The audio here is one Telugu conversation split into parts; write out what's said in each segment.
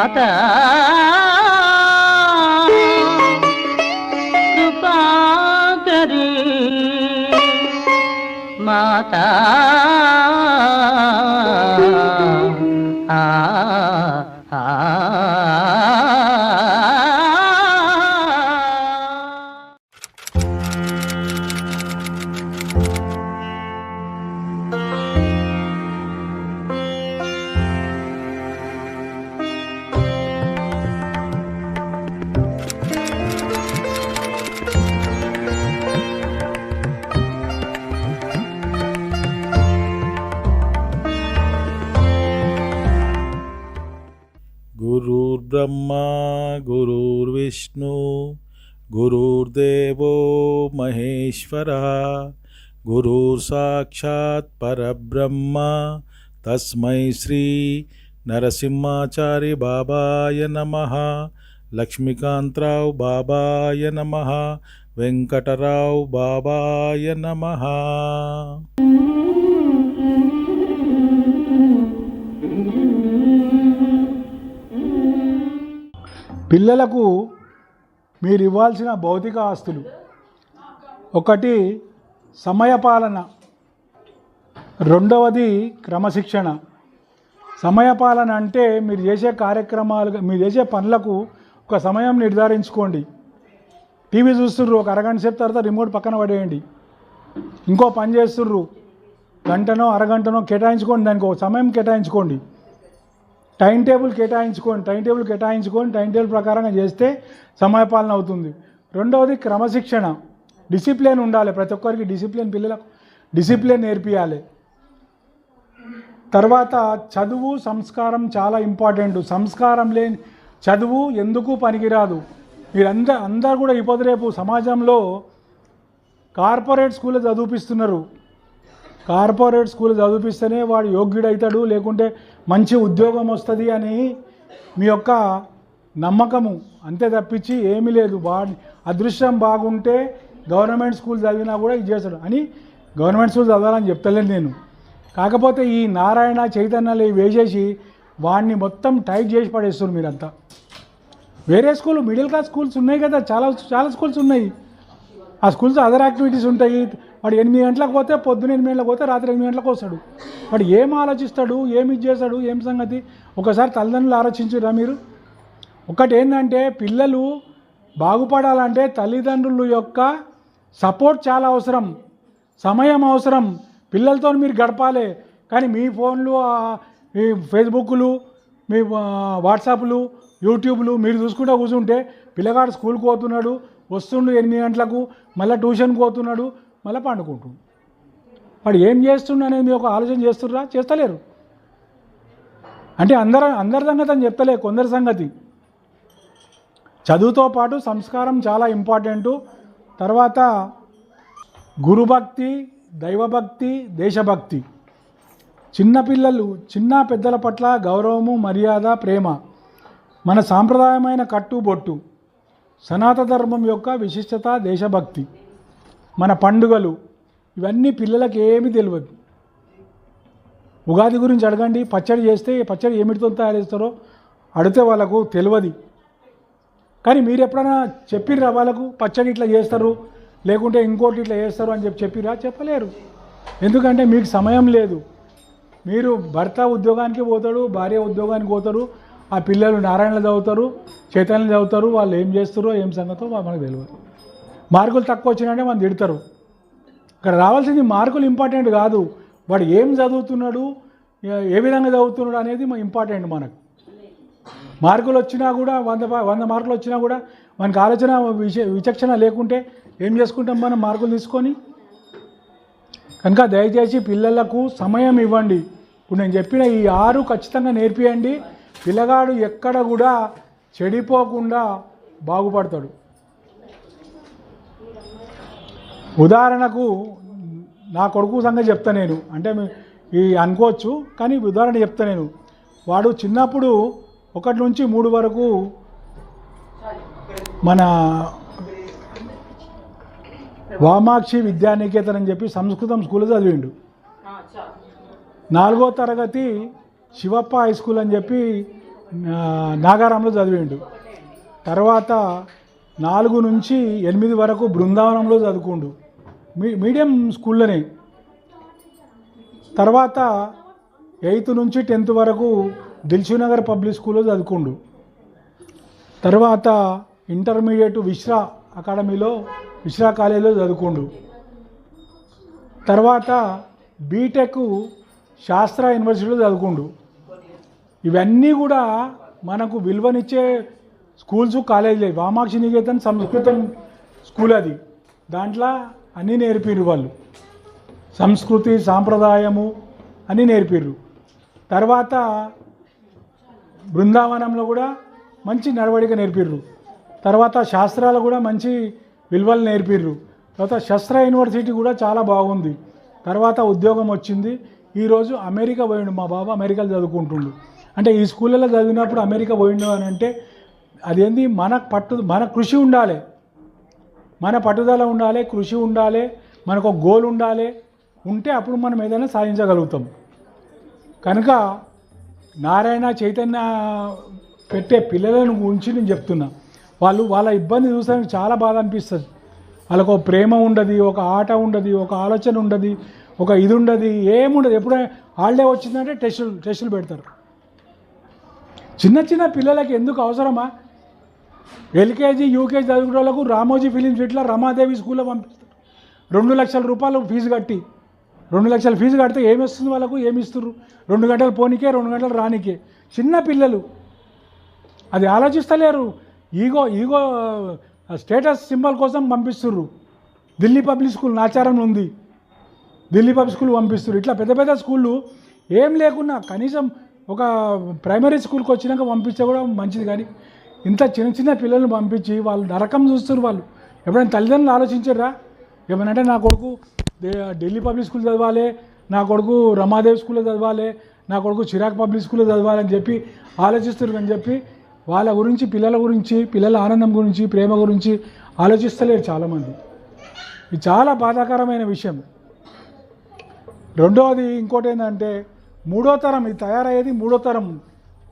మాతా కృపాకరీ మాతా गुरुर्ब्रह्मा गुरुर्विष्णु गुरुर्देवो महेश्वरः गुरुर्साक्षात् परब्रह्म तस्मै श्री नरसिंहाचार्य बाबाय नमः लक्ष्मीकांतराव बाबाय नमः वेंकटराव बाबाय नमः। పిల్లలకు మీరు ఇవ్వాల్సిన భౌతిక ఆస్తులు ఒకటి సమయపాలన, రెండవది క్రమశిక్షణ. సమయపాలన అంటే మీరు చేసే కార్యక్రమాలు, మీరు చేసే పనులకు ఒక సమయం నిర్ధారించుకోండి. టీవీ చూస్తుర్రు, ఒక అరగంట సేపు తర్వాత రిమోట్ పక్కన పడేయండి. ఇంకో పని చేస్తుర్రు, గంటనో అరగంటనో కేటాయించుకోండి, దానికి ఒక సమయం కేటాయించుకోండి. టైం టేబుల్ కేటాయించుకోండి. టైం టేబుల్ ప్రకారంగా చేస్తే సమయపాలన అవుతుంది. రెండవది క్రమశిక్షణ, డిసిప్లిన్ ఉండాలి. ప్రతి ఒక్కరికి డిసిప్లిన్, పిల్లలకు డిసిప్లిన్ నేర్పియాలి. తర్వాత చదువు, సంస్కారం చాలా ఇంపార్టెంట్. సంస్కారం లేని చదువు ఎందుకు పనికిరాదు. అందరూ కూడా ఇప్పుడు రేపు సమాజంలో కార్పొరేట్ స్కూల్లో చదివిపిస్తున్నారు. కార్పొరేట్ స్కూల్ చదివిపిస్తేనే వాడు యోగ్యుడవుతాడు, లేకుంటే మంచి ఉద్యోగం వస్తుంది అని మీ యొక్క నమ్మకము. అంతే తప్పించి ఏమీ లేదు. వాడి అదృష్టం బాగుంటే గవర్నమెంట్ స్కూల్ చదివినా కూడా ఇది చేస్తాడు అని గవర్నమెంట్ స్కూల్ చదవాలని చెప్తలేను నేను. కాకపోతే ఈ నారాయణ చైతన్యాలు వేసేసి వాడిని మొత్తం టైట్ చేసి పడేస్తున్నారు మీరంతా. వేరే స్కూల్, మిడిల్ క్లాస్ స్కూల్స్ ఉన్నాయి కదా, చాలా స్కూల్స్ ఉన్నాయి. ఆ స్కూల్స్ అదర్ యాక్టివిటీస్ ఉంటాయి. వాడు 8 గంటలకు పోతే పొద్దున్న 8 గంటలకు పోతే రాత్రి 8 గంటలకు వస్తాడు. వాడు ఏం ఆలోచిస్తాడు, ఏమి చేస్తాడు, ఏం సంగతి ఒకసారి తల్లిదండ్రులు ఆలోచించురా మీరు. ఒకటి ఏంటంటే పిల్లలు బాగుపడాలంటే తల్లిదండ్రుల యొక్క సపోర్ట్ చాలా అవసరం, సమయం అవసరం. పిల్లలతో మీరు గడపాలి. కానీ మీ ఫోన్లు, మీ ఫేస్బుక్లు, మీ వాట్సాప్లు, యూట్యూబ్లు మీరు చూసుకుంటూ కూర్చుంటే పిల్లగాడు స్కూల్కి పోతున్నాడు, వస్తుండు 8 గంటలకు, మళ్ళీ ట్యూషన్కి పోతున్నాడు, మళ్ళీ పండుకుంటుండు. వాడు ఏం చేస్తుండు అనేది మీరు ఒక ఆలోచన చేస్తుర్రా? చేస్తలేరు. అంటే అందరి సంగతి అని చెప్తలే, కొందరి సంగతి. చదువుతో పాటు సంస్కారం చాలా ఇంపార్టెంటు. తర్వాత గురుభక్తి, దైవభక్తి, దేశభక్తి. చిన్నపిల్లలు, చిన్న పెద్దల పట్ల గౌరవము, మర్యాద, ప్రేమ మన సాంప్రదాయమైన కట్టుబొట్టు. సనాతన ధర్మం యొక్క విశిష్టత, దేశభక్తి, మన పండుగలు, ఇవన్నీ పిల్లలకి ఏమీ తెలియదు. ఉగాది గురించి అడగండి, పచ్చడి చేస్తే పచ్చడి ఏమిటితో తయారు చేస్తారో అడిగితే వాళ్ళకు తెలియదు. కానీ మీరు ఎప్పుడైనా చెప్పిర్రా వాళ్ళకు పచ్చడి ఇట్లా చేస్తారు, లేకుంటే ఇంకోటి ఇట్లా చేస్తారు అని చెప్పిర్రా? చెప్పలేరు. ఎందుకంటే మీకు సమయం లేదు. మీరు భర్త ఉద్యోగానికి పోతాడు, భార్య ఉద్యోగానికి పోతారు, ఆ పిల్లలు నారాయణలు చదువుతారు, చైతన్యం చదువుతారు. వాళ్ళు ఏం చేస్తారో ఏం సంగతో మనకు తెలియదు. మార్కులు తక్కువ వచ్చినాయంటే మనం తిడతారు. ఇక్కడ రావాల్సింది మార్కులు ఇంపార్టెంట్ కాదు, వాడు ఏం చదువుతున్నాడు, ఏ విధంగా చదువుతున్నాడు అనేది ఇంపార్టెంట్. మనకు మార్కులు వచ్చినా కూడా 100 మార్కులు వచ్చినా కూడా మనకు ఆలోచన విచక్షణ లేకుంటే ఏం చేసుకుంటాం మనం మార్కులు తీసుకొని. కనుక దయచేసి పిల్లలకు సమయం ఇవ్వండి. ఇప్పుడు నేను చెప్పిన ఈ 6 ఖచ్చితంగా నేర్పియండి. పిల్లగాడు ఎక్కడ కూడా చెడిపోకుండా బాగుపడతాడు. ఉదాహరణకు నా కొడుకు సంగతి చెప్తా నేను, అంటే ఈ అనుకోవచ్చు కానీ ఉదాహరణ చెప్తా నేను. వాడు చిన్నప్పుడు 1 నుంచి 3 వరకు మన వామాక్షి విద్యానికేతన్ అని చెప్పి సంస్కృతం స్కూల్లో చదివిండు. 4వ తరగతి శివప్ప హై స్కూల్ అని చెప్పి నాగారంలో చదివిండు. తర్వాత 4 నుంచి 8 వరకు బృందావనంలో చదువుకుండు, మీడియం స్కూల్లోనే. తర్వాత 8th నుంచి 10th వరకు దిల్సుఖ్నగర్ పబ్లిక్ స్కూల్లో చదువుకుండు. తర్వాత ఇంటర్మీడియట్ విశ్రా అకాడమీలో, విశ్రా కాలేజీలో చదువుకుండు. తర్వాత బీటెక్ శాస్త్ర యూనివర్సిటీలో చదువుకుండు. ఇవన్నీ కూడా మనకు విలువనిచ్చే స్కూల్స్, కాలేజీలే. వామాక్షి నికేతన్ సంస్కృతం స్కూల్ అది. దాంట్లో అన్నీ నేర్పిర్రు వాళ్ళు, సంస్కృతి సాంప్రదాయము అన్నీ నేర్పిర్రు. తర్వాత బృందావనంలో కూడా మంచి నడవడిక నేర్పిర్రు. తర్వాత శాస్త్రాలు కూడా మంచి విలువలు నేర్పిర్రు. తర్వాత శస్త్ర యూనివర్సిటీ కూడా చాలా బాగుంది. తర్వాత ఉద్యోగం వచ్చింది. ఈరోజు అమెరికా పోయిండు మా బాబు, అమెరికాలో చదువుకుంటుండు. అంటే ఈ స్కూళ్ళలో చదివినప్పుడు అమెరికా పోయిండు అని అంటే అదేంది, మన కృషి ఉండాలి, మన పట్టుదల ఉండాలి, కృషి ఉండాలి, మనకు ఒక గోల్ ఉండాలి. ఉంటే అప్పుడు మనం ఏదైనా సాధించగలుగుతాం. కనుక నారాయణ చైతన్య పెట్టే పిల్లలను గురించి నేను చెప్తున్నా. వాళ్ళ ఇబ్బంది చూసానికి చాలా బాధ అనిపిస్తుంది. వాళ్ళకు ఒక ప్రేమ ఉండదు, ఒక ఆట ఉండదు, ఒక ఆలోచన ఉండదు, ఒక ఇది ఉండదు, ఏముండదు. ఎప్పుడైనా హాలిడే వచ్చిందంటే టెస్టులు పెడతారు. చిన్న చిన్న పిల్లలకి ఎందుకు అవసరమా? ఎల్కేజీ యూకేజీ చదువుకునే వాళ్ళకు రామోజీ ఫిలిం సిటీలో రమాదేవి స్కూల్లో పంపిస్తారు. 2 లక్షల రూపాయలు ఫీజు కట్టి, 2 లక్షల ఫీజు కడితే ఏమి వస్తుంది వాళ్ళకు? ఏమి ఇస్తున్నారు? 2 గంటలు పోనీకే, 2 గంటలు రానికే. చిన్న పిల్లలు అది ఆలోచిస్తలేరు. ఈగో స్టేటస్ సింబల్ కోసం పంపిస్తుర్రు. ఢిల్లీ పబ్లిక్ స్కూల్ నాచారంలో ఉంది, ఢిల్లీ పబ్లిక్ స్కూల్ పంపిస్తున్నారు. ఇట్లా పెద్ద పెద్ద స్కూళ్ళు ఏం లేకున్నా కనీసం ఒక ప్రైమరీ స్కూల్కి వచ్చినాక పంపిస్తే కూడా మంచిది. కానీ ఇంత చిన్న చిన్న పిల్లల్ని పంపించి వాళ్ళు నరకం చూస్తున్నారు. వాళ్ళు ఎప్పుడైనా తల్లిదండ్రులు ఆలోచించారా? ఏమనంటే నా కొడుకు ఢిల్లీ పబ్లిక్ స్కూల్ చదవాలి, నా కొడుకు రమాదేవి స్కూల్లో చదవాలి, నా కొడుకు చిరాక్ పబ్లిక్ స్కూల్లో చదవాలని చెప్పి ఆలోచిస్తారు. అని చెప్పి వాళ్ళ గురించి, పిల్లల గురించి, పిల్లల ఆనందం గురించి, ప్రేమ గురించి ఆలోచిస్తలేరు చాలామంది. ఇది చాలా బాధాకరమైన విషయం. రెండవది ఇంకోటి ఏంటంటే, 3వ తరం, ఇది తయారయ్యేది 3వ తరం.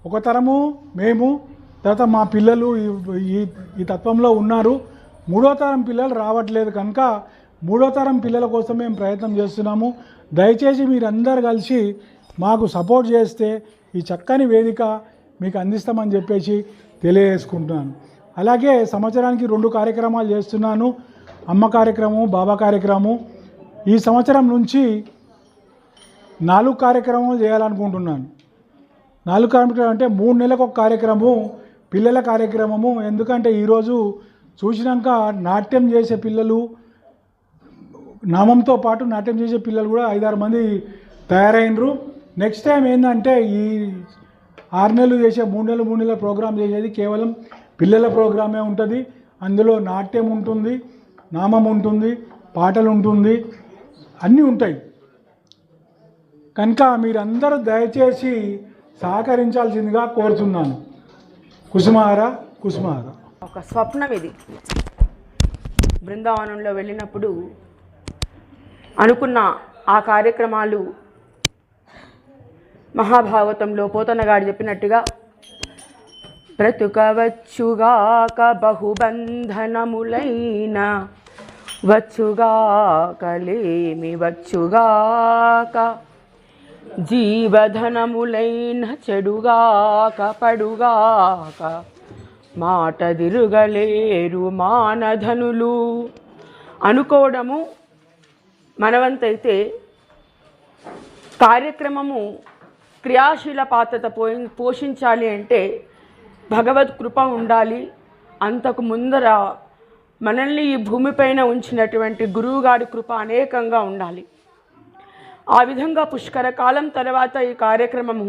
ఒక తరము మేము, తర్వాత మా పిల్లలు ఈ తత్వంలో ఉన్నారు. 3వ తరం పిల్లలు రావట్లేదు. కనుక 3వ తరం పిల్లల కోసం మేము ప్రయత్నం చేస్తున్నాము. దయచేసి మీరందరూ కలిసి మాకు సపోర్ట్ చేస్తే ఈ చక్కని వేదిక మీకు అందిస్తామని చెప్పేసి తెలియజేసుకుంటున్నాను. అలాగే సంవత్సరానికి 2 కార్యక్రమాలు చేస్తున్నాను. అమ్మ కార్యక్రమం, బాబా కార్యక్రమం. ఈ సంవత్సరం నుంచి 4 కార్యక్రమాలు చేయాలనుకుంటున్నాను. 4 కార్యక్రమాలు అంటే 3 నెలలకు ఒక కార్యక్రమం, పిల్లల కార్యక్రమము. ఎందుకంటే ఈరోజు చూసినాక నాట్యం చేసే పిల్లలు, నామంతో పాటు నాట్యం చేసే పిల్లలు కూడా 5-6 మంది తయారైనరు. నెక్స్ట్ టైం ఏంటంటే ఈ 6 నెలలు చేసే 3 నెలల ప్రోగ్రాం చేసేది కేవలం పిల్లల ప్రోగ్రామే ఉంటుంది. అందులో నాట్యం ఉంటుంది, నామం ఉంటుంది, పాటలు ఉంటుంది, అన్నీ ఉంటాయి. కనుక మీరందరూ దయచేసి సహకరించాల్సిందిగా కోరుతున్నాను. కుసుమహార. ఒక స్వప్నం ఇది. బృందావనంలో వెళ్ళినప్పుడు అనుకున్న ఆ కార్యక్రమాలు మహాభాగవతంలో పోతన్నగాడు చెప్పినట్టుగా బ్రతుకవచ్చుగాక బహుబంధనములైన వచ్చుగాకలేమి వచ్చుగాక జీవధనములైన చెడుగాక పడుగాక మాట తిరుగలేరు మానధనులు అనుకోవడము మనవంతైతే కార్యక్రమము క్రియాశీల పాత్రత పోషించాలి అంటే భగవత్ కృప ఉండాలి. అంతకు ముందర మనల్ని ఈ భూమిపైన ఉంచినటువంటి గురువుగారి కృప అనేకంగా ఉండాలి. ఆ విధంగా పుష్కర కాలం తర్వాత ఈ కార్యక్రమము,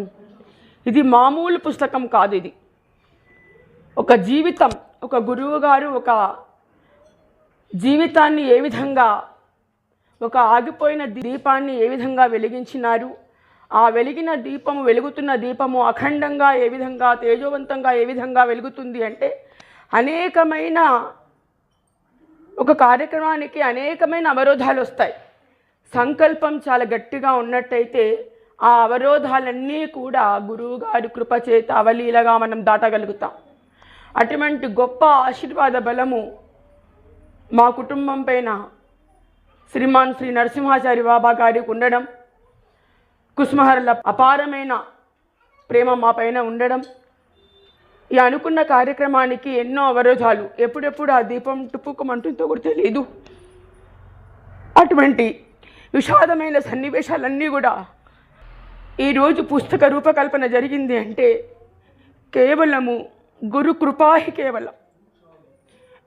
ఇది మామూలు పుస్తకం కాదు. ఇది ఒక జీవితం. ఒక గురువుగారు ఒక జీవితాన్ని ఏ విధంగా, ఒక ఆగిపోయిన దీపాన్ని ఏ విధంగా వెలిగించినారు, ఆ వెలిగిన దీపము, వెలుగుతున్న దీపము అఖండంగా ఏ విధంగా, తేజోవంతంగా ఏ విధంగా వెలుగుతుంది అంటే అనేకమైన, ఒక కార్యక్రమానికి అనేకమైన అవరోధాలు వస్తాయి. సంకల్పం చాలా గట్టిగా ఉన్నట్టయితే ఆ అవరోధాలన్నీ కూడా గురువుగారి కృప చేత అవలీలగా మనం దాటగలుగుతాం. అటువంటి గొప్ప ఆశీర్వాద బలము మా కుటుంబం పైన శ్రీమాన్ శ్రీ నరసింహాచారి బాబా గారికి ఉండడం, కుసుమహరుల అపారమైన ప్రేమ మా పైన ఉండడం, ఈ అనుకున్న కార్యక్రమానికి ఎన్నో అవరోధాలు, ఎప్పుడెప్పుడు ఆ దీపం టుప్పుకోమంటుందో కూడా తెలియదు. అటువంటి విషాదమైన సన్నివేశాలన్నీ కూడా ఈరోజు పుస్తక రూపకల్పన జరిగింది అంటే కేవలము గురు కృపాహి కేవలం.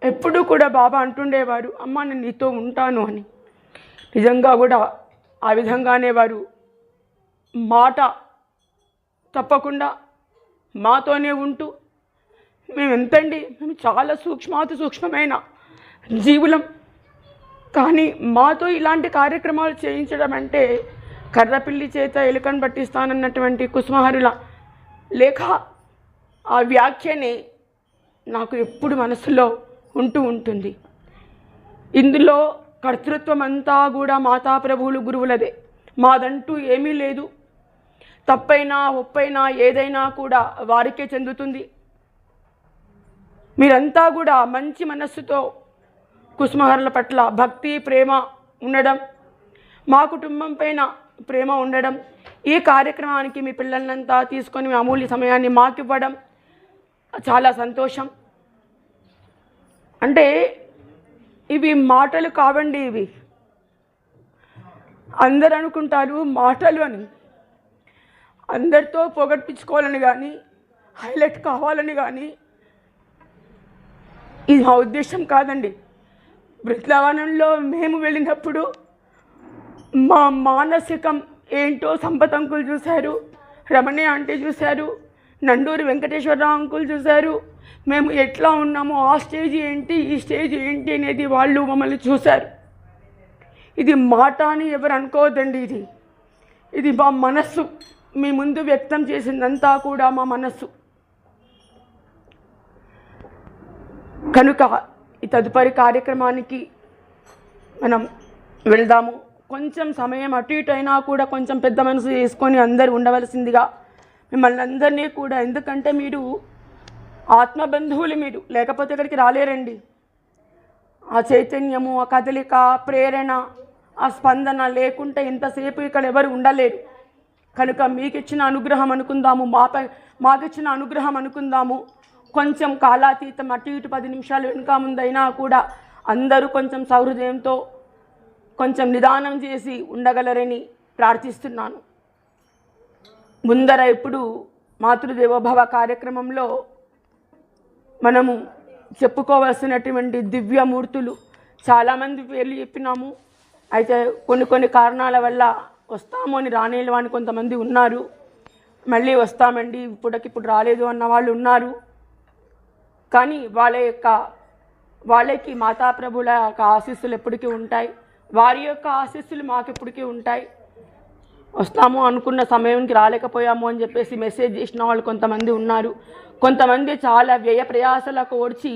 ఎప్పుడూ కూడా బాబా అంటుండేవారు, అమ్మ నేను నీతో ఉంటాను అని. నిజంగా కూడా ఆ విధంగానే వారు మాట తప్పకుండా మాతోనే ఉంటూ, మేము ఎంతండి, మేము చాలా సూక్ష్మమైన జీవులం, కానీ మాతో ఇలాంటి కార్యక్రమాలు చేయించడం అంటే కర్రపిల్లి చేత ఎలుకను పట్టిస్తానన్నటువంటి కుసుమహరుల లేఖ, ఆ వ్యాఖ్యనే నాకు ఎప్పుడు మనసులో ఉంటూ ఉంటుంది. ఇందులో కర్తృత్వం అంతా కూడా మాతాప్రభువులు గురువులదే, మాదంటూ ఏమీ లేదు. తప్పైనా ఒప్పైనా ఏదైనా కూడా వారికే చెందుతుంది. మీరంతా కూడా మంచి మనస్సుతో కుసుమహరుల పట్ల భక్తి ప్రేమ ఉండడం, మా కుటుంబం పైన ప్రేమ ఉండడం, ఈ కార్యక్రమానికి మీ పిల్లలంతా తీసుకొని మీ అమూల్య సమయాన్ని మాకివ్వడం చాలా సంతోషం. అంటే ఇవి మాటలు కావండి, ఇవి అందరు అనుకుంటారు మాటలు అని. అందరితో పొగడ్పించుకోవాలని కానీ హైలైట్ కావాలని కానీ ఇది మా ఉద్దేశం కాదండి. బృందావనంలో మేము వెళ్ళినప్పుడు మా మానసికం ఏంటో సంపత్ అంకుల్ చూశారు, రమణి ఆంటీ చూశారు, నండూరి వెంకటేశ్వరరావు అంకుల్ చూశారు. మేము ఎట్లా ఉన్నామో ఆ స్టేజ్ ఏంటి ఈ స్టేజ్ ఏంటి అనేది వాళ్ళు మమ్మల్ని చూశారు. ఇది మాట అని ఎవరు అనుకోవద్దండి, ఇది మా మనస్సు. మీ ముందు వ్యక్తం చేసిందంతా కూడా మా మనస్సు. కనుక ఈ తదుపరి కార్యక్రమానికి మనం వెళ్దాము. కొంచెం సమయం అటు ఇటు అయినా కూడా కొంచెం పెద్ద మనసు చేసుకొని అందరూ ఉండవలసిందిగా మిమ్మల్ని అందరినీ కూడా, ఎందుకంటే మీరు ఆత్మబంధువులు, మీరు లేకపోతే ఇక్కడికి రాలేరండి. ఆ చైతన్యము, ఆ కదలిక, ప్రేరణ, ఆ స్పందన లేకుంటే ఇంతసేపు ఇక్కడ ఎవరు ఉండలేరు. కనుక మీకు ఇచ్చిన అనుగ్రహం అనుకుందాము, మాకిచ్చిన అనుగ్రహం అనుకుందాము. కొంచెం కాలాతీతం అటు ఇటు 10 నిమిషాలు వెనుక ముందైనా కూడా అందరూ కొంచెం సౌహృదయంతో కొంచెం నిదానం చేసి ఉండగలరని ప్రార్థిస్తున్నాను. ముందర ఇప్పుడు మాతృదేవోభవ కార్యక్రమంలో మనము చెప్పుకోవాల్సినటువంటి దివ్యమూర్తులు చాలామంది పేర్లు చెప్పినాము. అయితే కొన్ని కారణాల వల్ల వస్తాము అని రానేలు అని కొంతమంది ఉన్నారు. మళ్ళీ వస్తామండి ఇప్పటికిప్పుడు రాలేదు అన్న వాళ్ళు ఉన్నారు. కానీ వాళ్ళకి మాతాప్రభుల యొక్క ఆశీస్సులు ఎప్పటికీ ఉంటాయి, వారి యొక్క ఆశీస్సులు మాకు ఎప్పటికీ ఉంటాయి. వస్తాము అనుకున్న సమయానికి రాలేకపోయాము అని చెప్పేసి మెసేజ్ చేసిన వాళ్ళు కొంతమంది ఉన్నారు. కొంతమంది చాలా వ్యయ ప్రయాసలకు ఓడ్చి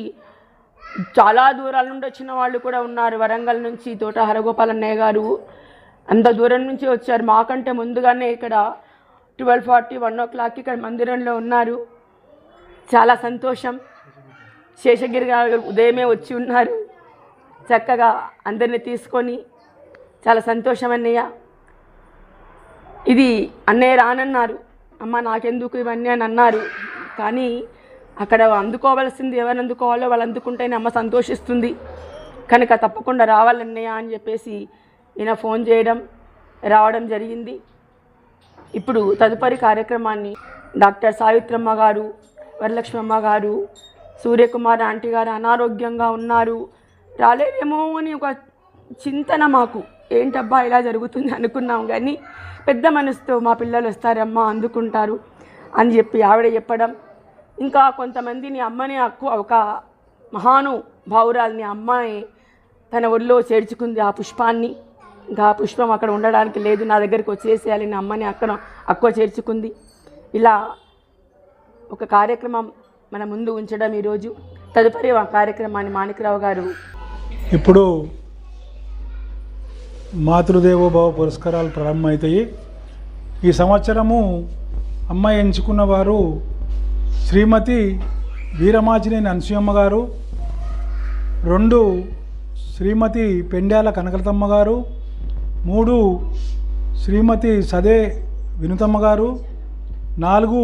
చాలా దూరాల నుండి వచ్చిన వాళ్ళు కూడా ఉన్నారు. వరంగల్ నుంచి తోట హరగోపాల్ అన్నయ్య గారు అంత దూరం నుంచి వచ్చారు. మాకంటే ముందుగానే ఇక్కడ 12:40, 1 o'clock ఇక్కడ మందిరంలో ఉన్నారు. చాలా సంతోషం. శేషగిరి గారు ఉదయమే వచ్చి ఉన్నారు, చక్కగా అందరినీ తీసుకొని. చాలా సంతోషం అన్నయ్య. ఇది అన్నయ్య రానన్నారు, అమ్మ నాకెందుకు ఇవన్నీ అని అన్నారు. కానీ అక్కడ అందుకోవాల్సింది ఎవరు అందుకోవాలో వాళ్ళు అందుకుంటేనే అమ్మ సంతోషిస్తుంది. కనుక తప్పకుండా రావాలన్నయ్య అని చెప్పేసి ఈయన ఫోన్ చేయడం, రావడం జరిగింది. ఇప్పుడు తదుపరి కార్యక్రమాన్ని డాక్టర్ సావిత్రమ్మ గారు, వరలక్ష్మమ్మ గారు, సూర్యకుమార్ ఆంటీ గారు అనారోగ్యంగా ఉన్నారు, రాలేదేమో అని ఒక చింతన మాకు. ఏంటబ్బా ఇలా జరుగుతుంది అనుకున్నాం. కానీ పెద్ద మనసుతో మా పిల్లలు వస్తారమ్మా అందుకుంటారు అని చెప్పి ఆవిడ చెప్పడం, ఇంకా కొంతమందిని అమ్మని ఒక మహానుభావురాల్ని అమ్మాయి తన ఒళ్ళో చేర్చుకుంది ఆ పుష్పాన్ని. ఇంకా ఆ పుష్పం అక్కడ ఉండడానికి లేదు, నా దగ్గరికి వచ్చేసేయాలని అమ్మని అక్కువ చేర్చుకుంది. ఇలా ఒక కార్యక్రమం మన ముందు ఉంచడం ఈరోజు. తదుపరి ఆ కార్యక్రమాన్ని మాణిక్రావు గారు ఇప్పుడు మాతృదేవోభవ పురస్కారాలు ప్రారంభమవుతాయి. ఈ సంవత్సరము అమ్మాయి ఎంచుకున్న వారు శ్రీమతి వీరమాచినేని అనసూయమ్మ గారు, 2 శ్రీమతి పెండ్యాల కనకలతమ్మ గారు, 3 శ్రీమతి సదే వినుతమ్మ గారు, 4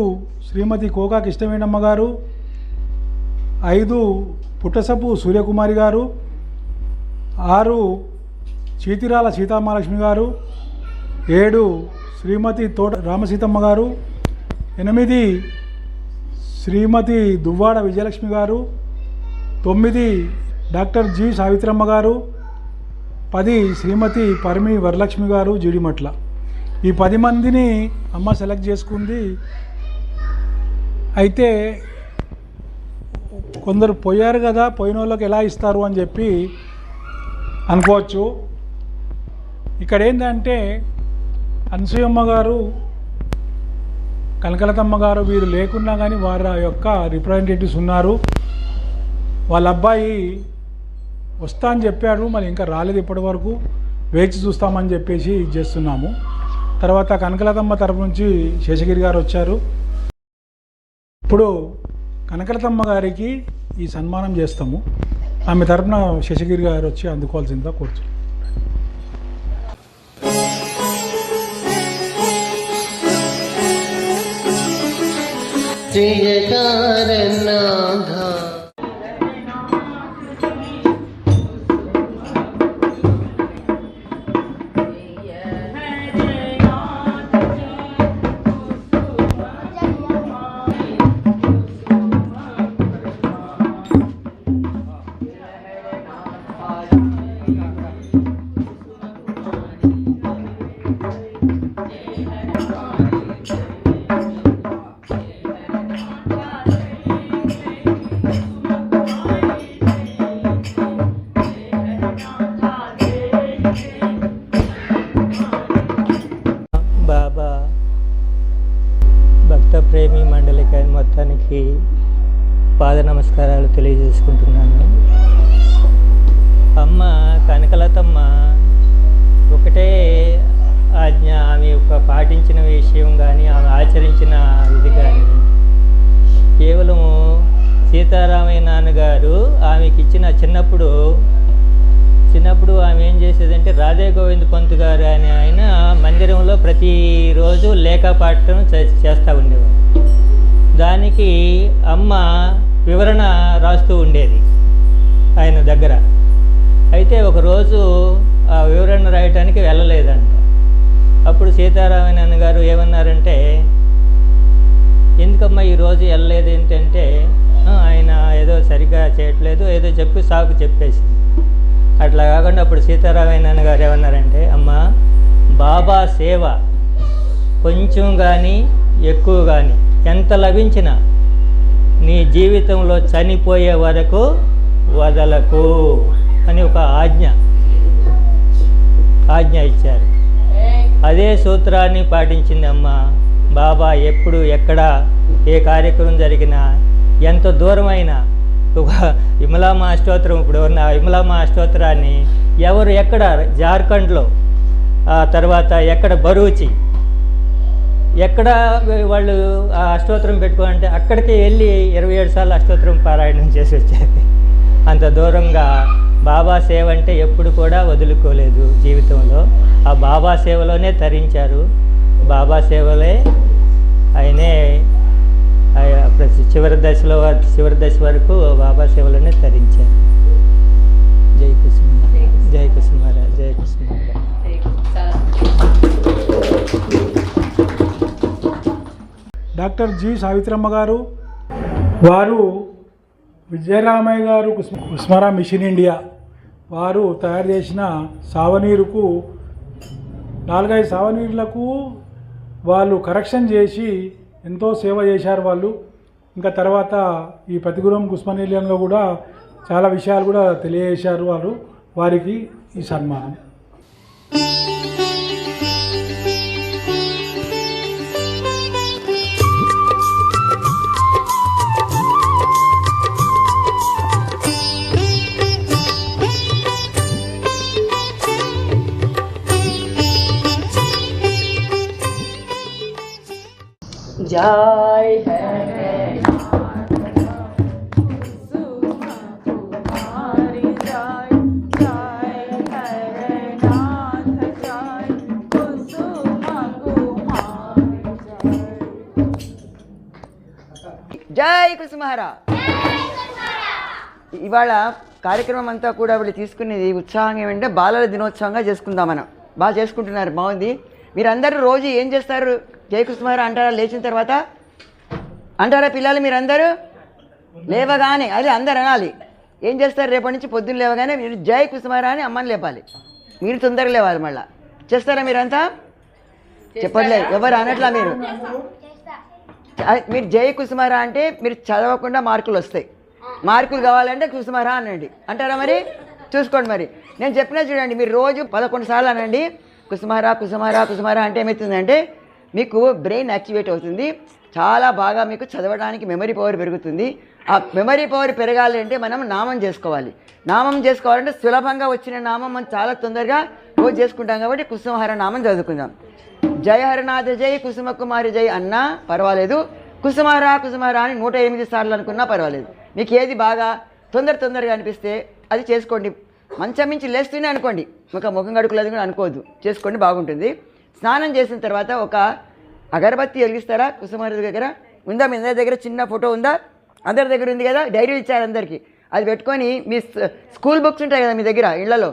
శ్రీమతి కోకా కిష్టవేణమ్మ గారు, 5 పుట్టసపు సూర్యకుమారి గారు, 6 చీతిరాల సీతామహాలక్ష్మి గారు, 7 శ్రీమతి తోట రామసీతమ్మ గారు, 8 శ్రీమతి దువ్వాడ విజయలక్ష్మి గారు, 9 డాక్టర్ జి సావిత్రమ్మ గారు, 10 శ్రీమతి పరిమి వరలక్ష్మి గారు జీడిమట్ల. ఈ 10 మందిని అమ్మ సెలెక్ట్ చేసుకుంది. అయితే కొందరు పోయారు కదా, పోయిన వాళ్ళకి ఎలా ఇస్తారు అని చెప్పి అనుకోవచ్చు. ఇక్కడ ఏంటంటే అనసూయమ్మ గారు, కనకలతమ్మ గారు వీరు లేకున్నా కానీ వారి యొక్క రిప్రజెంటేటివ్స్ ఉన్నారు. వాళ్ళ అబ్బాయి వస్తా అని చెప్పాడు, మరి ఇంకా రాలేదు, ఇప్పటి వరకు వేచి చూస్తామని చెప్పేసి చేస్తున్నాము. తర్వాత కనకలతమ్మ తరపు నుంచి శేషగిరి గారు వచ్చారు. ఇప్పుడు కనకలతమ్మ గారికి ఈ సన్మానం చేస్తాము. ఆమె తరపున శేషగిరి గారు వచ్చి అందుకోవాల్సిందిగా కోరుతున్నాం. జయకారనాథ బాబా భక్త ప్రేమి మండలికి మొత్తానికి పాద నమస్కారాలు తెలియజేసుకుంటున్నాను. అమ్మ కనకలతమ్మ ఒకటే ఆజ్ఞ, ఆమె పాటించిన విషయం కానీ ఆమె ఆచరించిన ఇది కానీ కేవలము సీతారామయ్య నాన్నగారు ఆమెకి ఇచ్చిన చిన్నప్పుడు ఆమె ఏం చేసేదంటే రాధే గోవింద్ పంత్ గారు అని ఆయన మందిరంలో ప్రతిరోజు లేఖపాఠం చేస్తూ ఉండేవారు. దానికి అమ్మ వివరణ రాస్తూ ఉండేది ఆయన దగ్గర. అయితే ఒకరోజు ఆ వివరణ రాయటానికి వెళ్ళలేదంట. అప్పుడు సీతారామయ్య నాన్నగారు ఏమన్నారంటే, ఎందుకమ్మా ఈరోజు వెళ్ళలేదు ఏంటంటే, ఆయన ఏదో సరిగ్గా చేయట్లేదు ఏదో చెప్పి సాకు చెప్పేసింది. అట్లా కాకుండా అప్పుడు సీతారామయ్య నాన్నగారు ఏమన్నారంటే, అమ్మ బాబా సేవ కొంచెం కానీ ఎక్కువ కానీ ఎంత లభించినా నీ జీవితంలో చనిపోయే వరకు వదలకు అని ఒక ఆజ్ఞ ఇచ్చారు. అదే సూత్రాన్ని పాటించింది అమ్మ. బాబా ఎప్పుడు ఎక్కడ ఏ కార్యక్రమం జరిగినా ఎంత దూరమైనా ఒక విమలామ అష్టోత్తరం, ఇప్పుడు ఉన్న విమలామ అష్టోత్తరాన్ని ఎవరు ఎక్కడ జార్ఖండ్లో, తర్వాత ఎక్కడ బరూచి, ఎక్కడ వాళ్ళు ఆ అష్టోత్తరం పెట్టుకోవాలంటే అక్కడికి వెళ్ళి 27 సార్లు అష్టోత్తరం పారాయణం చేసి వచ్చారు. అంత దూరంగా బాబా సేవ అంటే ఎప్పుడు కూడా వదులుకోలేదు జీవితంలో. ఆ బాబా సేవలోనే తరించారు. బాబా సేవలే ఆయనే చివరి దశ వరకు బాబా సేవలోనే తరించారు. జై కుసుమ, జై కుసుమారా, జై కుసుమారా. డాక్టర్ జి సావిత్రమ్మ గారు, వారు విజయరామయ్య గారు కుస్మరా మిషన్ ఇండియా వారు తయారు చేసిన సావనీరుకు 4-5 సావనీరులకు వాళ్ళు కరెక్షన్ చేసి ఎంతో సేవ చేశారు వాళ్ళు. ఇంకా తర్వాత ఈ ప్రతిగురం కుస్మనీయంలో కూడా చాలా విషయాలు కూడా తెలియజేశారు వారు. వారికి ఈ సన్మానం. जय జై కుసుమహరా. ఇవాళ కార్యక్రమం అంతా కూడా వీళ్ళు తీసుకునేది ఉత్సాహంగా ఏమంటే బాలల దినోత్సవంగా చేసుకుందాం మనం. బాగా చేసుకుంటున్నారు, బాగుంది. మీరందరూ రోజు ఏం చేస్తారు? జై కుసుమహరా అంటారా లేచిన తర్వాత? అంటారా పిల్లలు? మీరందరూ లేవగానే అది అందరు అనాలి. ఏం చేస్తారు? రేపటి నుంచి పొద్దున్న లేవగానే మీరు జై కుసుమహరా అని అమ్మని లేపాలి. మీరు తొందరగా లేవాలి. మళ్ళీ చేస్తారా మీరంతా? చెప్పట్లేదు ఎవరు అనట్లా. మీరు జై కుసుమహరా అంటే మీరు చదవకుండా మార్కులు వస్తాయి. మార్కులు కావాలంటే కుసుమహరా అనండి. అంటారా? మరి చూసుకోండి. మరి నేను చెప్పినా చూడండి, మీరు రోజు 11 సార్లు అనండి కుసుమహరా కుసుమహరా కుసుమహరా అంటే ఏమవుతుందంటే మీకు బ్రెయిన్ యాక్టివేట్ అవుతుంది. చాలా బాగా మీకు చదవడానికి మెమరీ పవర్ పెరుగుతుంది. ఆ మెమరీ పవర్ పెరగాలి అంటే మనం నామం చేసుకోవాలి. నామం చేసుకోవాలంటే సులభంగా వచ్చిన నామం మనం చాలా తొందరగా రోజు చేసుకుంటాం. కాబట్టి కుసుమహర నామం చదువుకుందాం. జయ హరనాథ జై కుసుమ కుమారి జై అన్నా పర్వాలేదు, కుసుమహరా కుసుమహరా అని 108 సార్లు అనుకున్నా పర్వాలేదు. మీకు ఏది బాగా తొందరగా అనిపిస్తే అది చేసుకోండి. మంచం మించి లేస్తూనే అనుకోండి, ఒక ముఖం గడుకులేదు కూడా అనుకోవద్దు, చేసుకోండి, బాగుంటుంది. స్నానం చేసిన తర్వాత ఒక అగరబత్తి వెలిగిస్తారా? కుసుమహర దగ్గర ఉందా? మీ అందరి దగ్గర చిన్న ఫోటో ఉందా? అందరి దగ్గర ఉంది కదా, డైరీ ఇచ్చారు అందరికీ. అది పెట్టుకొని మీ స్కూల్ బుక్స్ ఉంటాయి కదా మీ దగ్గర ఇళ్లలో,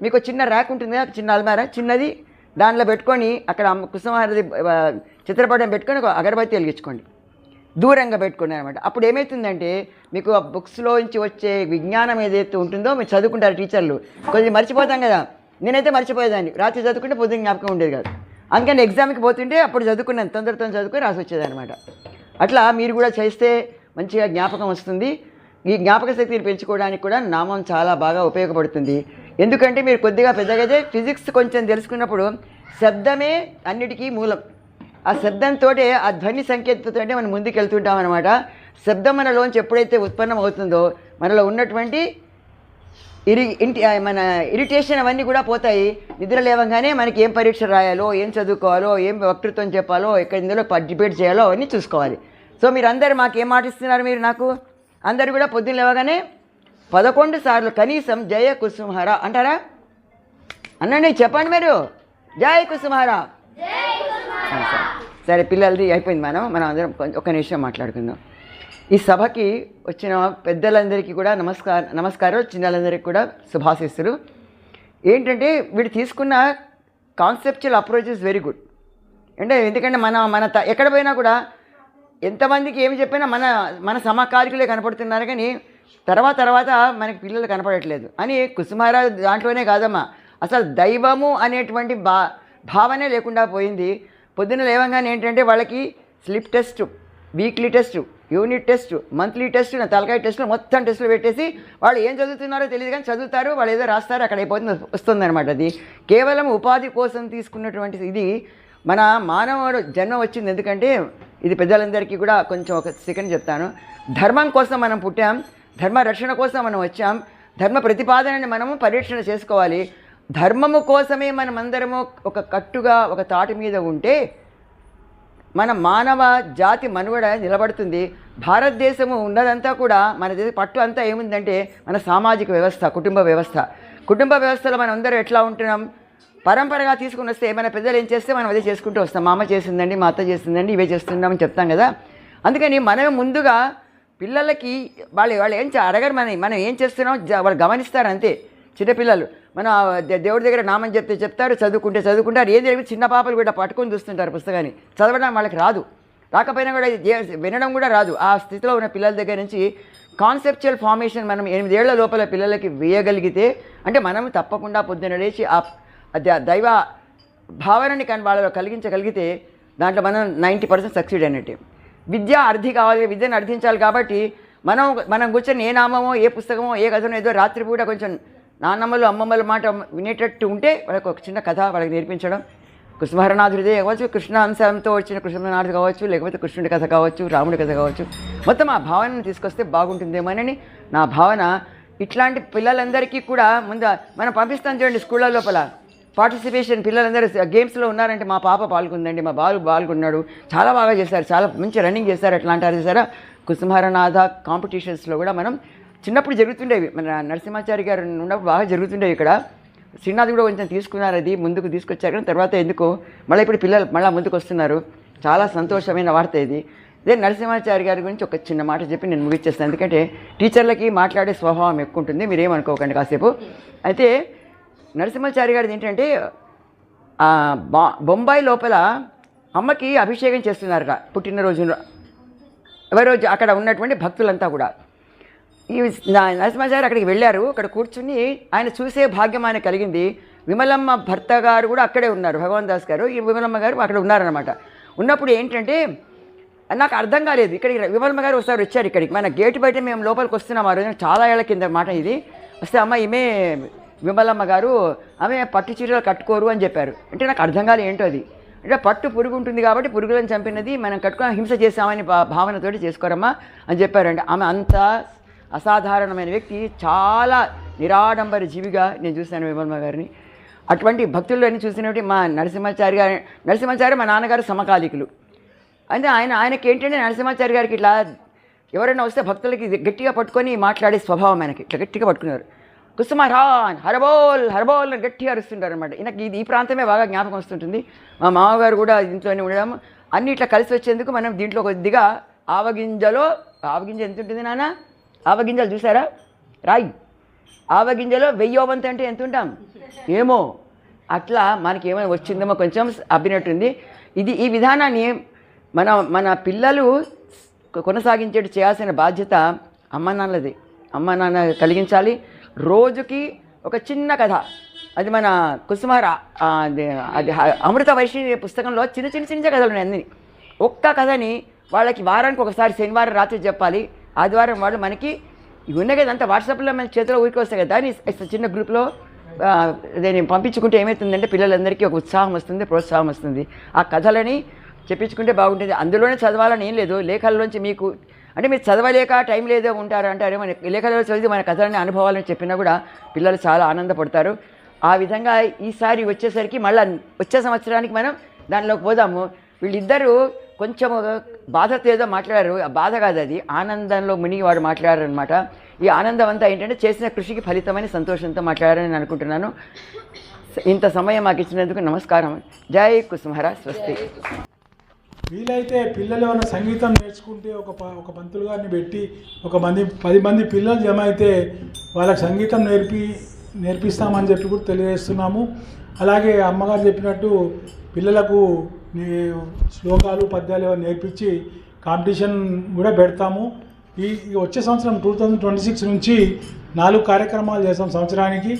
మీకు చిన్న ర్యాక్ ఉంటుంది కదా, చిన్న అల్మారా చిన్నది, దాంట్లో పెట్టుకొని అక్కడ కుసుమహరది చిత్రపటం పెట్టుకొని ఒక అగరబత్తి వెలిగించుకోండి. దూరంగా పెట్టుకోండి అనమాట. అప్పుడు ఏమవుతుందంటే మీకు ఆ బుక్స్లో నుంచి వచ్చే విజ్ఞానం ఏదైతే ఉంటుందో మీరు చదువుకుంటారు టీచర్లు. కొద్దిగా మర్చిపోతాం కదా, నేనైతే మర్చిపోయేదాన్ని. రాత్రి చదువుకుంటే పొద్దున్న జ్ఞాపకం ఉండేది కాదు. అందుకని ఎగ్జామ్కి పోతుంటే అప్పుడు చదువుకున్నాను, తొందరతో చదువుకొని రాసి వచ్చేదనమాట. అట్లా మీరు కూడా చేస్తే మంచిగా జ్ఞాపకం వస్తుంది. ఈ జ్ఞాపక శక్తిని పెంచుకోవడానికి కూడా నామం చాలా బాగా ఉపయోగపడుతుంది. ఎందుకంటే మీరు కొద్దిగా పెద్దగా ఫిజిక్స్ కొంచెం తెలుసుకున్నప్పుడు శబ్దమే అన్నిటికీ మూలం. ఆ శబ్దంతో ఆ ధ్వని సంకేతంతో మనం ముందుకు వెళ్తుంటాం అనమాట. శబ్దం మనలోంచి ఎప్పుడైతే ఉత్పన్నం అవుతుందో మనలో ఉన్నటువంటి మన ఇరిటేషన్ అవన్నీ కూడా పోతాయి. నిద్ర లేవగానే మనకి ఏం పరీక్ష రాయాలో, ఏం చదువుకోవాలో, ఏం వక్తృత్వం చెప్పాలో, ఇందులో పార్టిసిపేట్ చేయాలో అవన్నీ చూసుకోవాలి. సో మీరందరూ మాకు ఏం మాటిస్తున్నారు? మీరు నాకు అందరు కూడా పొద్దున్న లేవగానే 11 సార్లు కనీసం జయ కుసుమహరా అంటారా? అనండి, చెప్పండి మీరు జయ కుసుమహరా. సరే పిల్లలది అయిపోయింది. మనం అందరం ఒక నిమిషం మాట్లాడుకుందాం. ఈ సభకి వచ్చిన పెద్దలందరికీ కూడా నమస్కారం, చిన్నలందరికీ కూడా శుభాశిస్సులు. ఏంటంటే వీడు తీసుకున్న conceptual approach is very good. అంటే ఎందుకంటే మన ఎక్కడ పోయినా కూడా ఎంతమందికి ఏమి చెప్పినా మన సమకాలికులే కనపడుతున్నారు, కానీ తర్వాత మనకి పిల్లలు కనపడట్లేదు అని. కుసుమహరా దాంట్లోనే కాదమ్మా, అసలు దైవము అనేటువంటి భావనే లేకుండా పోయింది. పొద్దున్న లేవంగానే ఏంటంటే వాళ్ళకి slip test, weekly test, unit test, monthly test, తలకాయ టెస్టులు, మొత్తం టెస్టులు పెట్టేసి వాళ్ళు ఏం చదువుతున్నారో తెలియదు కానీ చదువుతారు, వాళ్ళు ఏదో రాస్తారు, అక్కడ అయిపోతుంది, వస్తుందన్నమాట. అది కేవలం ఉపాధి కోసం తీసుకున్నటువంటి ఇది. మన మానవుడు జన్మ వచ్చింది ఎందుకంటే, ఇది పెద్దలందరికీ కూడా కొంచెం ఒక సెకండ్ చెప్తాను. ధర్మం కోసం మనం పుట్టాం, ధర్మ రక్షణ కోసం మనం వచ్చాం, ధర్మ ప్రతిపాదనని మనము పరీక్షణ చేసుకోవాలి. ధర్మము కోసమే మనం అందరము ఒక కట్టుగా ఒక తాటి మీద ఉంటే మన మానవ జాతి మనుగడ నిలబడుతుంది. భారతదేశము ఉన్నదంతా కూడా మన దేశ పట్టు అంతా ఏముందంటే మన సామాజిక వ్యవస్థ, కుటుంబ వ్యవస్థ. కుటుంబ వ్యవస్థలో మనం అందరూ ఎట్లా ఉంటున్నాం? పరంపరగా తీసుకుని వస్తే మన పెద్దలు ఏం చేస్తే మనం అదే చేసుకుంటూ వస్తాం. మా అమ్మ చేసిందండి, మా అత్త చేసిందండి, ఇవే చేస్తున్నామని చెప్తాం కదా. అందుకని మనం ముందుగా పిల్లలకి వాళ్ళు ఏం అడగరు, మనం ఏం చేస్తున్నాం వాళ్ళు గమనిస్తారు అంతే. చిన్నపిల్లలు మనం దేవుడి దగ్గర నామని చెప్తారు, చదువుకుంటారు. ఏం జరిగింది చిన్న పాపలు కూడా పట్టుకొని చూస్తుంటారు పుస్తకాన్ని. చదవడం వాళ్ళకి రాదు, రాకపోయినా కూడా వినడం కూడా రాదు. ఆ స్థితిలో ఉన్న పిల్లల దగ్గర నుంచి కాన్సెప్చువల్ ఫార్మేషన్ మనం 8 ఏళ్ల లోపల పిల్లలకి వేయగలిగితే, అంటే మనం తప్పకుండా పొద్దున లేచి ఆ దైవ భావనని కానీ వాళ్ళలో కలిగించగలిగితే దాంట్లో మనం 90% సక్సీడ్ అయినట్టే. విద్య అర్థి కావాలి, విద్యను అర్థించాలి. కాబట్టి మనం కూర్చొని ఏ నామమో, ఏ పుస్తకమో, ఏ కథనో ఏదో రాత్రిపూట కొంచెం నాన్నమ్మలు అమ్మమ్మల మాట వినేటట్టు ఉంటే వాళ్ళకి ఒక చిన్న కథ వాళ్ళకి నేర్పించడం. కుసుమహరనాథుడిదే కావచ్చు, కృష్ణ అంశంతో వచ్చిన కృష్ణనాథుడు కావచ్చు, లేకపోతే కృష్ణుడి కథ కావచ్చు, రాముడి కథ కావచ్చు, మొత్తం ఆ భావనను తీసుకొస్తే బాగుంటుందేమోనని నా భావన. ఇట్లాంటి పిల్లలందరికీ కూడా ముందు మనం పంపిస్తాం చూడండి స్కూళ్ళ లోపల, పార్టిసిపేషన్ పిల్లలందరూ గేమ్స్లో ఉన్నారంటే మా పాప పాల్గొందండి, మా బాలు పాల్గొన్నాడు, చాలా బాగా చేశారు, చాలా మంచి రన్నింగ్ చేశారు అట్లా అంటారు చూసారా. కుసుమహరనాథ కాంపిటీషన్స్లో కూడా మనం చిన్నప్పుడు జరుగుతుండేవి, మన నరసింహాచారి గారు ఉన్నప్పుడు బాగా జరుగుతుండేవి ఇక్కడ. శ్రీనాథ్ కూడా కొంచెం తీసుకున్నారు, అది ముందుకు తీసుకొచ్చారు, కానీ తర్వాత ఎందుకు మళ్ళీ ఇప్పుడు పిల్లలు మళ్ళీ ముందుకు వస్తున్నారు. చాలా సంతోషమైన వార్త ఇది. అదే నరసింహాచారి గారి గురించి ఒక చిన్న మాట చెప్పి నేను ముగిచ్చేస్తాను, ఎందుకంటే టీచర్లకి మాట్లాడే స్వభావం ఎక్కువ ఉంటుంది, మీరేమనుకోకండి కాసేపు. అయితే నరసింహాచారి గారిది ఏంటంటే బొంబాయి లోపల అమ్మకి అభిషేకం చేస్తున్నారట పుట్టినరోజు ఎవరో అక్కడ ఉన్నటువంటి భక్తులంతా కూడా. ఈ నరసింహాచారి అక్కడికి వెళ్ళారు, అక్కడ కూర్చుని ఆయన చూసే భాగ్యం ఆయన కలిగింది. విమలమ్మ భర్త గారు కూడా అక్కడే ఉన్నారు, భగవాన్ దాస్ గారు, ఈ విమలమ్మ గారు అక్కడ ఉన్నారనమాట. ఉన్నప్పుడు ఏంటంటే నాకు అర్థం కాలేదు, ఇక్కడికి విమలమ్మ గారు ఒకసారి వచ్చారు ఇక్కడికి, మన గేటు బయట మేము లోపలికి వస్తున్నాం ఆ రోజున, చాలా ఏళ్ల కింద మాట ఇది. వస్తే అమ్మ ఈమె విమలమ్మ గారు, ఆమె పట్టు చీరలు కట్టుకోరు అని చెప్పారు. అంటే నాకు అర్థం కాలేదు ఏంటో అది. అంటే పట్టు పురుగు ఉంటుంది కాబట్టి పురుగులను చంపినది మనం కట్టుకొని హింస చేసామని భావనతోటి చేసుకోరమ్మా అని చెప్పారండి. ఆమె అంత అసాధారణమైన వ్యక్తి, చాలా నిరాడంబర జీవిగా నేను చూశాను విమలమ్మ గారిని. అటువంటి భక్తులని చూసినప్పుడు మా నరసింహాచారి మా నాన్నగారు సమకాలికులు. అంటే ఆయనకి ఏంటంటే నరసింహాచారి గారికి ఇట్లా ఎవరైనా వస్తే భక్తులకి గట్టిగా పట్టుకొని మాట్లాడే స్వభావం ఆయనకి, ఇట్లా గట్టిగా పట్టుకున్నారు. కుసుమహరాన్ హరబోల్ హరబోల్ అని గట్టిగా అరుస్తుంటారు అనమాట. ఈయనకి ఈ ప్రాంతమే బాగా జ్ఞాపకం వస్తుంటుంది. మా మామగారు కూడా ఇంట్లోనే ఉండడం, అన్ని ఇట్లా కలిసి వచ్చేందుకు మనం దీంట్లో కొద్దిగా ఆవగింజ ఎంత ఉంటుంది నాన్న, ఆవగింజలు చూసారా, రాయి ఆవగింజలో 1000 వంతు అంటే ఎంత ఉంటాం ఏమో, అట్లా మనకి ఏమైనా వచ్చిందేమో కొంచెం అబ్బినట్టుంది. ఈ విధానాన్ని మన పిల్లలు కొనసాగించేట్టు చేయాల్సిన బాధ్యత అమ్మ నాన్నది. అమ్మ నాన్న కలిగించాలి. రోజుకి ఒక చిన్న కథ, అది మన కుసుమహర అది అమృత వైష్ణవి పుస్తకంలో చిన్న కథలు ఉన్నాయి అన్నీ. ఒక్క కథని వాళ్ళకి వారానికి ఒకసారి శనివారం రాత్రి చెప్పాలి, ఆదివారం వాళ్ళు మనకి ఇవి ఉన్నాయి కదా అంతా వాట్సాప్లో మన చేతిలో ఊరికి వస్తాయి కదా, దాన్ని చిన్న గ్రూప్లో దాన్ని పంపించుకుంటే ఏమవుతుందంటే పిల్లలందరికీ ఒక ఉత్సాహం వస్తుంది, ప్రోత్సాహం వస్తుంది. ఆ కథలని చెప్పించుకుంటే బాగుంటుంది. అందులోనే చదవాలని ఏం లేదు, లేఖల్లోంచి మీకు అంటే మీరు చదవలేక టైం లేదో ఉంటారంటారే, మన లేఖలో చదివి మన కథలని అనుభవాలని చెప్పినా కూడా పిల్లలు చాలా ఆనందపడతారు. ఆ విధంగా ఈసారి వచ్చేసరికి మళ్ళీ వచ్చే సంవత్సరానికి మనం దానిలోకి పోదాము. వీళ్ళిద్దరూ కొంచెం బాధతో ఏదో మాట్లాడారు, ఆ బాధ కాదు అది ఆనందంలో మునిగి వాడు మాట్లాడారు అనమాట. ఈ ఆనందం అంతా ఏంటంటే చేసిన కృషికి ఫలితమైన సంతోషంతో మాట్లాడారని నేను అనుకుంటున్నాను. ఇంత సమయం మాకు ఇచ్చినందుకు నమస్కారం. జై కుసుమహర, స్వస్తి. వీలైతే పిల్లలు ఏమైనా సంగీతం నేర్చుకుంటే ఒక పంతులు గారిని పెట్టి 10 మంది పిల్లలు జమ అయితే వాళ్ళకి సంగీతం నేర్పిస్తామని చెప్పి కూడా తెలియజేస్తున్నాము. అలాగే అమ్మగారు చెప్పినట్టు పిల్లలకు శ్లోకాలు పద్యాలు ఏమైనా నేర్పించి కాంపిటీషన్ కూడా పెడతాము. ఈ వచ్చే సంవత్సరం 2026 నుంచి 4 కార్యక్రమాలు చేస్తాం. సంవత్సరానికి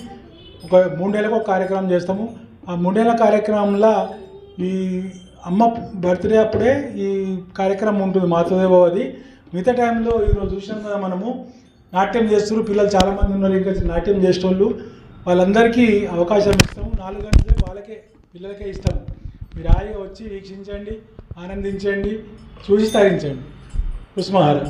ఒక 3 నెలలకు ఒక కార్యక్రమం చేస్తాము. ఆ 3 నెలల కార్యక్రమంలో ఈ అమ్మ బర్త్డే అప్పుడే ఈ కార్యక్రమం ఉంటుంది, మాతృదేవోవది. మిగతా టైంలో ఈరోజు చూసినాం కదా మనము నాట్యం చేస్తున్నారు పిల్లలు చాలామంది ఉన్నారు, ఇంకా నాట్యం చేసేటోళ్ళు, వాళ్ళందరికీ అవకాశం ఇస్తాము. 4 గంటలే వాళ్ళకే పిల్లలకే ఇస్తాము. మీరు హాయిగా వచ్చి వీక్షించండి, ఆనందించండి, చూసి తరించండి. కుసుమహర.